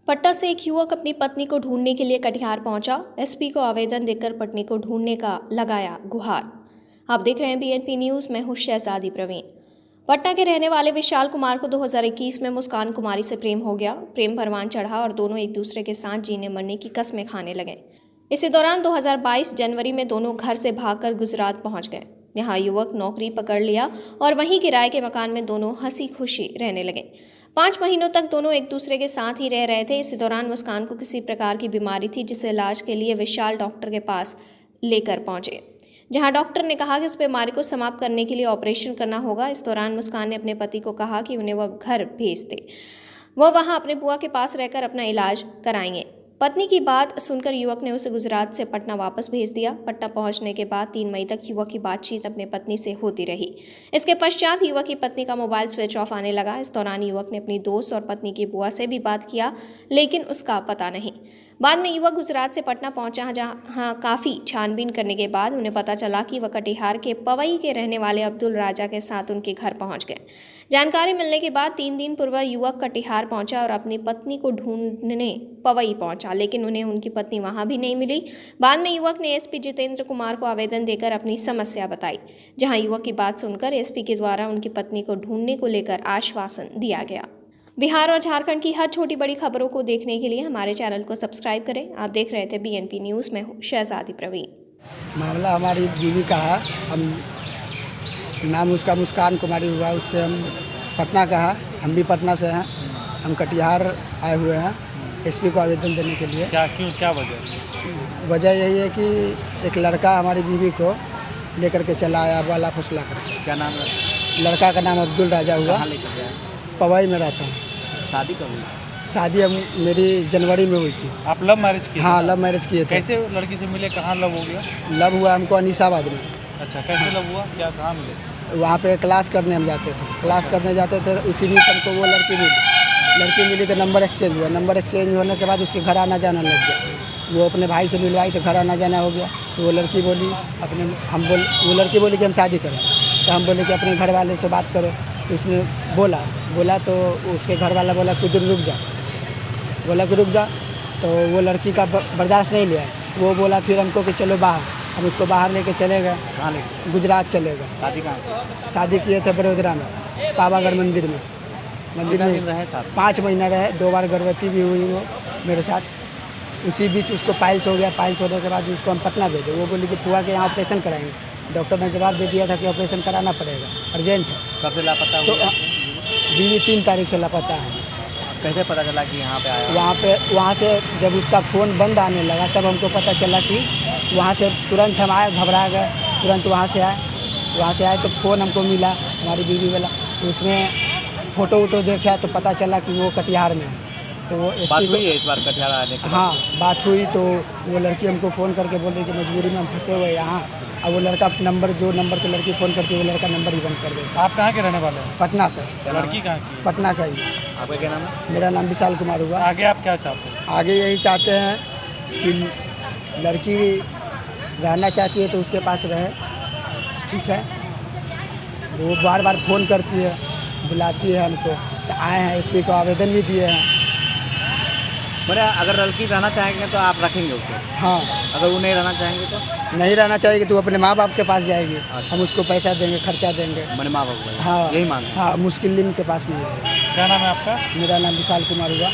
पटना से एक युवक अपनी पत्नी को ढूंढने के लिए कटिहार पहुंचा। एसपी को आवेदन देकर पत्नी को ढूंढने का लगाया गुहार। आप देख रहे हैं बीएनपी न्यूज़। मैं हूं शहजादी प्रवीण। पटना के रहने वाले विशाल कुमार को 2021 में मुस्कान कुमारी से प्रेम हो गया। प्रेम परवान चढ़ा और दोनों एक दूसरे के साथ जीने मरने की कस्में खाने लगे। इसी दौरान 2022 जनवरी में दोनों घर से भागकर गुजरात पहुंच गए। यहाँ युवक नौकरी पकड़ लिया और वहीं किराए के मकान में दोनों हंसी खुशी रहने लगे। 5 महीनों तक दोनों एक दूसरे के साथ ही रह रहे थे। इसी दौरान मुस्कान को किसी प्रकार की बीमारी थी, जिसे इलाज के लिए विशाल डॉक्टर के पास लेकर पहुंचे, जहां डॉक्टर ने कहा कि इस बीमारी को समाप्त करने के लिए ऑपरेशन करना होगा। इस दौरान मुस्कान ने अपने पति को कहा कि उन्हें वह घर भेज दे, वह वहां अपने बुआ के पास रहकर अपना इलाज कराएंगे। पत्नी की बात सुनकर युवक ने उसे गुजरात से पटना वापस भेज दिया। पटना पहुंचने के बाद 3 मई तक युवक की बातचीत अपने पत्नी से होती रही। इसके पश्चात युवक की पत्नी का मोबाइल स्विच ऑफ आने लगा। इस दौरान युवक ने अपनी दोस्त और पत्नी की बुआ से भी बात किया, लेकिन उसका पता नहीं। बाद में युवक गुजरात से पटना पहुंचा, जहां काफ़ी छानबीन करने के बाद उन्हें पता चला कि वह कटिहार के पवई के रहने वाले अब्दुल राजा के साथ उनके घर पहुंच गए। जानकारी मिलने के बाद 3 दिन पूर्व युवक कटिहार पहुंचा और अपनी पत्नी को ढूंढने पवई पहुंचा, लेकिन उन्हें उनकी पत्नी वहां भी नहीं मिली। बाद में युवक ने एसपी जितेंद्र कुमार को आवेदन देकर अपनी समस्या बताई, जहां युवक की बात सुनकर एसपी के द्वारा उनकी पत्नी को ढूंढने को लेकर आश्वासन दिया गया। बिहार और झारखंड की हर छोटी बड़ी खबरों को देखने के लिए हमारे चैनल को सब्सक्राइब करें। आप देख रहे थे बीएनपी न्यूज़। में हूँ शहजादी प्रवीण। मामला हमारी बीवी का है। हम नाम उसका मुस्कान कुमारी हुआ, उससे हम पटना का है। हम भी पटना से हैं। हम कटिहार आए हुए हैं एसपी को आवेदन देने के लिए। क्या वजह? वजह यही है कि एक लड़का हमारी बीवी को लेकर के चला आया वाला फुसला कर। क्या नाम है? लड़का का नाम अब्दुल राजा हुआ। कहाँ लेकर गया? पवई में रहता हूँ। शादी कब हुई? शादी मेरी जनवरी में हुई थी। आप लव मैरिज किए? हाँ, लव मैरिज किए थे। कैसे लड़की से मिले? कहाँ लव हो गया? लव हुआ हमको अनीसाबाद में। अच्छा, कैसे लव हुआ? क्या कहाँ मिले? वहाँ पे क्लास करने हम जाते थे। क्लास करने जाते थे, उसी बीच हमको वो लड़की मिली तो नंबर एक्सचेंज हुआ। नंबर एक्सचेंज होने के बाद उसके घर आना जाना लग गया। वो अपने भाई से मिलवाई तो घर आना जाना हो गया। तो वो लड़की बोली वो लड़की बोली कि हम शादी करें। तो हम बोले कि अपने घर वाले से बात करो। तो उसने बोला तो उसके घर वाला बोला कुछ दिन रुक जा। बोला कि रुक जा, तो वो लड़की का बर्दाश्त नहीं लिया। वो बोला फिर हमको कि चलो बाहर। हम उसको बाहर लेके चले गए। कहाँ लेके? गुजरात चले गए। शादी कहाँ? शादी किए थे बड़ोदरा में, पावागढ़ मंदिर में। रहे साथ? 5 महीना रहे। 2 बार गर्भवती भी हुई वो मेरे साथ। उसी बीच उसको पाइल्स हो गया। पाइल्स होने के बाद उसको हम पटना भेजे। वो बोली कि फुआ के यहाँ ऑपरेशन कराएंगे। डॉक्टर ने जवाब दे दिया था कि ऑपरेशन कराना पड़ेगा, अर्जेंट है। कब से लापता तो हुआ? बीवी 3 तारीख से लापता है। कैसे पता चला कि यहाँ पे आया? वहाँ से जब उसका फ़ोन बंद आने लगा तब हमको पता चला कि वहाँ से तुरंत हम आए, घबरा गए। तुरंत वहाँ से आए तो फ़ोन हमको मिला हमारी बीवी वाला। तो उसमें फ़ोटो देखा तो पता चला कि वो कटिहार में है। तो वो बात हुई है इस बार कटिहार आने के? हाँ, बात हुई। तो वो लड़की हमको फ़ोन करके बोली कि मजबूरी में हम फंसे हुए यहाँ। अब वो लड़का जो नंबर से लड़की फ़ोन करती है वो लड़का नंबर ही बंद कर देता। आप कहाँ के रहने वाले हैं? पटना का। लड़की कहाँ की? पटना का ही। आपका क्या नाम है? मेरा नाम विशाल कुमार हुआ। आगे आप क्या चाहते हैं? आगे यही चाहते हैं कि लड़की रहना चाहती है तो उसके पास रहे, ठीक है। वो बार बार फ़ोन करती है, बुलाती है हमको। तो आए हैं, एसपी को आवेदन भी दिए हैं। मैंने अगर लड़की रहना चाहेंगे तो आप रखेंगे उसको? हाँ। अगर वो नहीं रहना चाहेंगे तो? नहीं रहना चाहेगी तो अपने माँ बाप के पास जाएगी। हम उसको पैसा देंगे, खर्चा देंगे। मैंने माँ बाप को? हाँ, यही मांग? हाँ, मुश्किल के पास नहीं रहेगा। क्या नाम है आपका? मेरा नाम विशाल कुमार हुआ।